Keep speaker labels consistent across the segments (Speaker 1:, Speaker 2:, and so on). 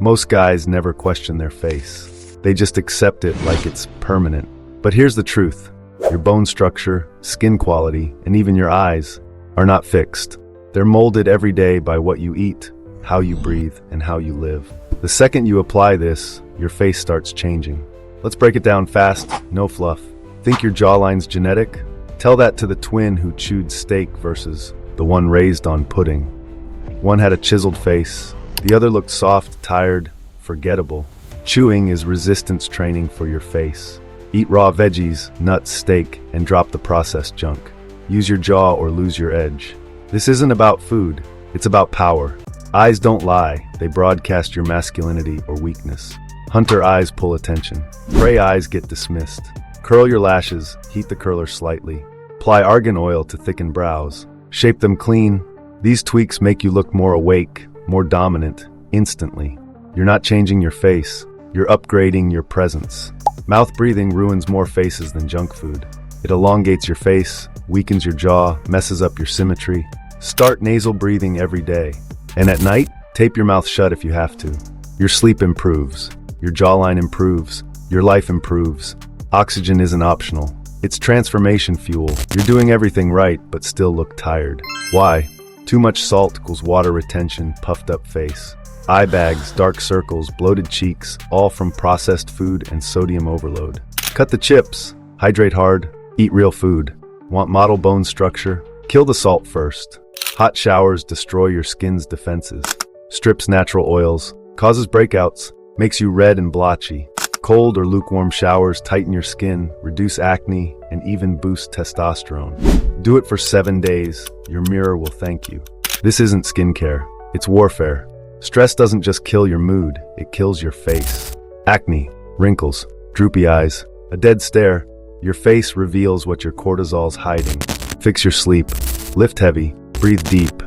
Speaker 1: Most guys never question their face. They just accept it like it's permanent. But here's the truth. Your bone structure, skin quality, and even your eyes are not fixed. They're molded every day by what you eat, how you breathe, and how you live. The second you apply this, your face starts changing. Let's break it down fast, no fluff. Think your jawline's genetic? Tell that to the twin who chewed steak versus the one raised on pudding. One had a chiseled face. The other looked soft, tired, forgettable. Chewing is resistance training for your face. Eat raw veggies, nuts, steak, and drop the processed junk. Use your jaw or lose your edge. This isn't about food, it's about power. Eyes don't lie, they broadcast your masculinity or weakness. Hunter eyes pull attention. Prey eyes get dismissed. Curl your lashes, heat the curler slightly. Apply argan oil to thicken brows. Shape them clean. These tweaks make you look more awake, more dominant, instantly. You're not changing your face, you're upgrading your presence. Mouth breathing ruins more faces than junk food. It elongates your face, weakens your jaw, messes up your symmetry. Start nasal breathing every day. And at night, tape your mouth shut if you have to. Your sleep improves, your jawline improves, your life improves. Oxygen isn't optional. It's transformation fuel. You're doing everything right, but still look tired. Why? Too much salt equals water retention, puffed up face. Eye bags, dark circles, bloated cheeks, all from processed food and sodium overload. Cut the chips. Hydrate hard. Eat real food. Want model bone structure? Kill the salt first. Hot showers destroy your skin's defenses. Strips natural oils. Causes breakouts. Makes you red and blotchy. Cold or lukewarm showers tighten your skin, reduce acne, and even boost testosterone. Do it for 7 days. Your mirror will thank you. This isn't skincare. It's warfare. Stress doesn't just kill your mood, it kills your face. Acne, wrinkles, droopy eyes, a dead stare. Your face reveals what your cortisol's hiding. Fix your sleep. Lift heavy. Breathe deep.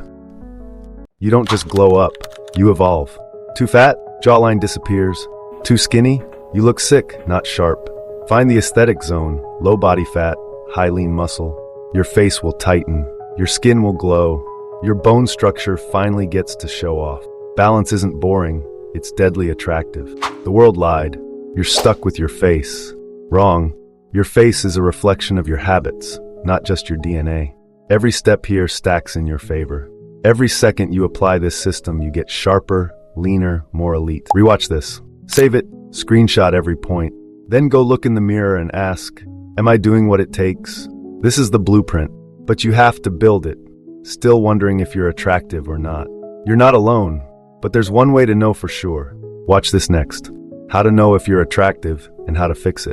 Speaker 1: You don't just glow up, you evolve. Too fat? Jawline disappears. Too skinny? You look sick, not sharp. Find the aesthetic zone, low body fat, high lean muscle. Your face will tighten. Your skin will glow. Your bone structure finally gets to show off. Balance isn't boring, it's deadly attractive. The world lied. You're stuck with your face. Wrong. Your face is a reflection of your habits, not just your DNA. Every step here stacks in your favor. Every second you apply this system, you get sharper, leaner, more elite. Rewatch this. Save it, screenshot every point. Then go look in the mirror and ask, am I doing what it takes? This is the blueprint, but you have to build it. Still wondering if you're attractive or not. You're not alone, but there's one way to know for sure. Watch this next. How to know if you're attractive and how to fix it.